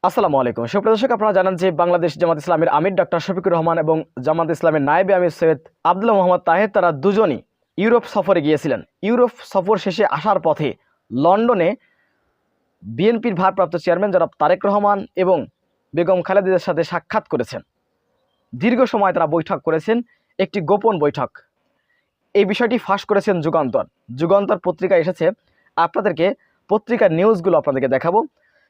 আসসালামু আলাইকুম সুপ্রিয় দর্শক, আপনারা জানেন যে বাংলাদেশ জামাত ইসলামের আমির ডক্টর শফিকুর রহমান এবং জামাত ইসলামের নায়েবে আমির সৈয়দ আব্দুল্লাহ মোহাম্মদ তাহের তারা দুজনই ইউরোপ সফরে গিয়েছিলেন। ইউরোপ সফর শেষে আসার পথে লন্ডনে বিএনপির ভারপ্রাপ্ত চেয়ারম্যান জনাব তারেক রহমান এবং বেগম খালেদা জিয়ার সাথে সাক্ষাৎ করেছেন। দীর্ঘ সময় তারা বৈঠক করেছেন, একটি গোপন বৈঠক। এই বিষয়টি ফাঁস করেছেন যুগান্তর। যুগান্তর পত্রিকায় এসেছে, আপনাদেরকে পত্রিকার নিউজগুলো আপনাদেরকে দেখাবো।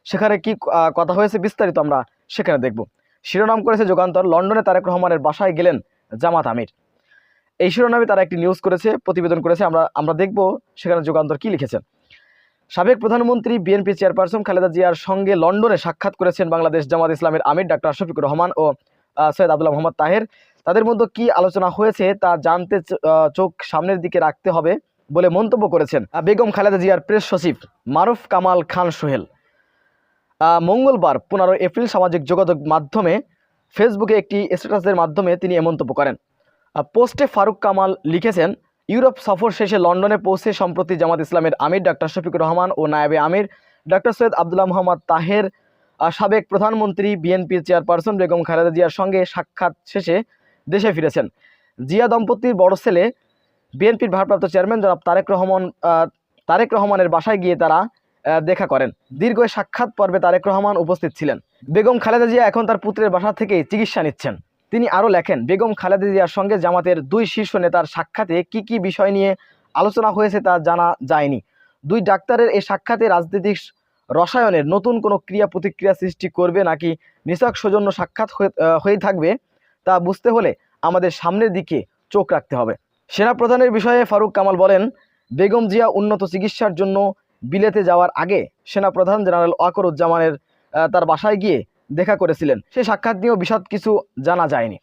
সেখানে কি কথা হয়েছে বিস্তারিত আমরা সেখানে দেখব। শিরোনাম করেছে যুগান্তর, লন্ডনে তারেক রহমানের বাসায় গেলেন জামাত আমির। এই শিরোনামে তারা একটি নিউজ করেছে, প্রতিবেদন করেছে। আমরা দেখব সেখানে যুগান্তর কি লিখেছেন। সাবেক প্রধানমন্ত্রী বিএনপি চেয়ারপারসন খালেদা জিয়ার সঙ্গে লন্ডনে সাক্ষাৎ করেছেন বাংলাদেশ জামাত ইসলামের আমির ডাক্তার শফিকুর রহমান ও সৈয়দ আব্দুল্লাহ মোহাম্মদ তাহের। তাদের মধ্যে কি আলোচনা হয়েছে তা জানতে চোখ সামনের দিকে রাখতে হবে বলে মন্তব্য করেছেন বেগম খালেদা জিয়ার প্রেস সচিব মারুফ কামাল খান সোহেল। মঙ্গলবার 15 এপ্রিল সামাজিক যোগাযোগ মাধ্যমে ফেসবুকে একটি স্ট্যাটাসের মাধ্যমে তিনি এ মন্তব্য করেন। পোস্টে ফারুক কামাল লিখেছেন, ইউরোপ সফর শেষে লন্ডনে পৌঁছে সম্প্রতি জামাত ইসলামের আমির ডাক্তার শফিকুর রহমান ও নায়েবে আমির ডাক্তার সৈয়দ আব্দুল্লাহ মোহাম্মদ তাহের সাবেক প্রধানমন্ত্রী বিএনপির চেয়ারপারসন বেগম খালেদা জিয়ার সঙ্গে সাক্ষাৎ শেষে দেশে ফিরেছেন। জিয়া দম্পতির বড় ছেলে বিএনপির ভারপ্রাপ্ত চেয়ারম্যান জনাব তারেক রহমানের বাসায় গিয়ে তারা দেখা করেন। দীর্ঘ সাক্ষাৎ পর্বে তারেক রহমান উপস্থিত ছিলেন। বেগম খালেদা জিয়া এখন তার পুত্রের বাসা থেকেই চিকিৎসা নিচ্ছেন। তিনি আরও লেখেন, বেগম খালেদা জিয়ার সঙ্গে জামাতের দুই শীর্ষ নেতার সাক্ষাতে কি কি বিষয় নিয়ে আলোচনা হয়েছে তা জানা যায়নি। দুই ডাক্তারের এই সাক্ষাতে রাজনৈতিক রসায়নের নতুন কোনো ক্রিয়া প্রতিক্রিয়া সৃষ্টি করবে নাকি নিছক সৌজন্য সাক্ষাৎ হয়ে থাকবে তা বুঝতে হলে আমাদের সামনের দিকে চোখ রাখতে হবে। সেনাপ্রধানের বিষয়ে ফারুক কামাল বলেন, বেগম জিয়া উন্নত চিকিৎসার জন্য বিলেতে যাওয়ার আগে সেনাপ্রধান জেনারেল ওয়াকরুজ্জামানের তার বাসায় গিয়ে দেখা করেছিলেন। সেই সাক্ষাৎ নিয়েও বিশদ কিছু জানা যায়নি।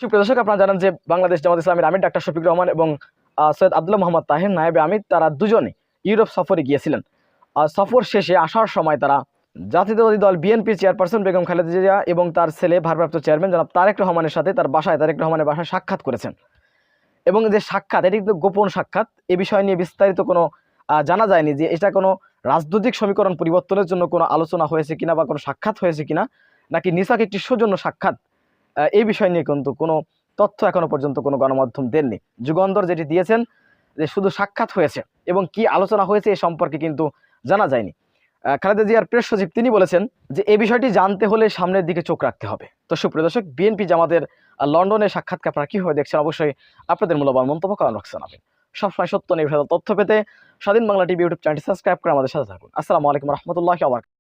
সুপ্রিয় দর্শক, আপনারা জানেন যে বাংলাদেশ জামাত ইসলামের আমির ডাক্তার শফিকুর রহমান এবং সৈয়দ আব্দুল্লাহ মোহাম্মদ তাহের নায়েবে আমির তারা দুজনে ইউরোপ সফরে গিয়েছিলেন। সফর শেষে আসার সময় তারা জাতীয়তাবাদী দল বিএনপির চেয়ারপারসন বেগম খালেদা জিয়া এবং তার ছেলে ভারপ্রাপ্ত চেয়ারম্যান জনাব তারেক রহমানের সাথে তারেক রহমানের বাসায় সাক্ষাৎ করেছেন। এবং যে সাক্ষাৎ, এটি কিন্তু গোপন সাক্ষাৎ। এ বিষয় নিয়ে বিস্তারিত কোনো জানা যায়নি যে এটা কোনো রাজনৈতিক সমীকরণ পরিবর্তনের জন্য কোনো আলোচনা হয়েছে কিনা বা কোনো সাক্ষাৎ হয়েছে কিনা, নাকি নিছক একটি সৌজন্য সাক্ষাৎ, এই বিষয় নিয়ে কিন্তু কোনো তথ্য এখনো পর্যন্ত কোনো গণমাধ্যম দেননি। যুগান্তর যেটি দিয়েছেন যে শুধু সাক্ষাৎ হয়েছে এবং কি আলোচনা হয়েছে এ সম্পর্কে কিন্তু জানা যায়নি। খালেদা জিয়ার প্রেস সচিব তিনি বলেছেন যে এই বিষয়টি জানতে হলে সামনের দিকে চোখ রাখতে হবে। তো সুপ্রিয় দর্শক, বিএনপি জামাতের লন্ডনের সাক্ষাৎকে আপনারা কীভাবে দেখছেন অবশ্যই আপনাদের মূল্যবান মন্তব্য কমেন্ট বক্সে জানাবেন। সবসময় সত্য নির্ভর তথ্য পেতে স্বাধীন বাংলা টিভি ইউটিউব চ্যানেলটি সাবস্ক্রাইব করে আমাদের সাথে থাকুন। আসসালামু আলাইকুম রহমতুল্লাহি ওয়া বারাকাতুহু।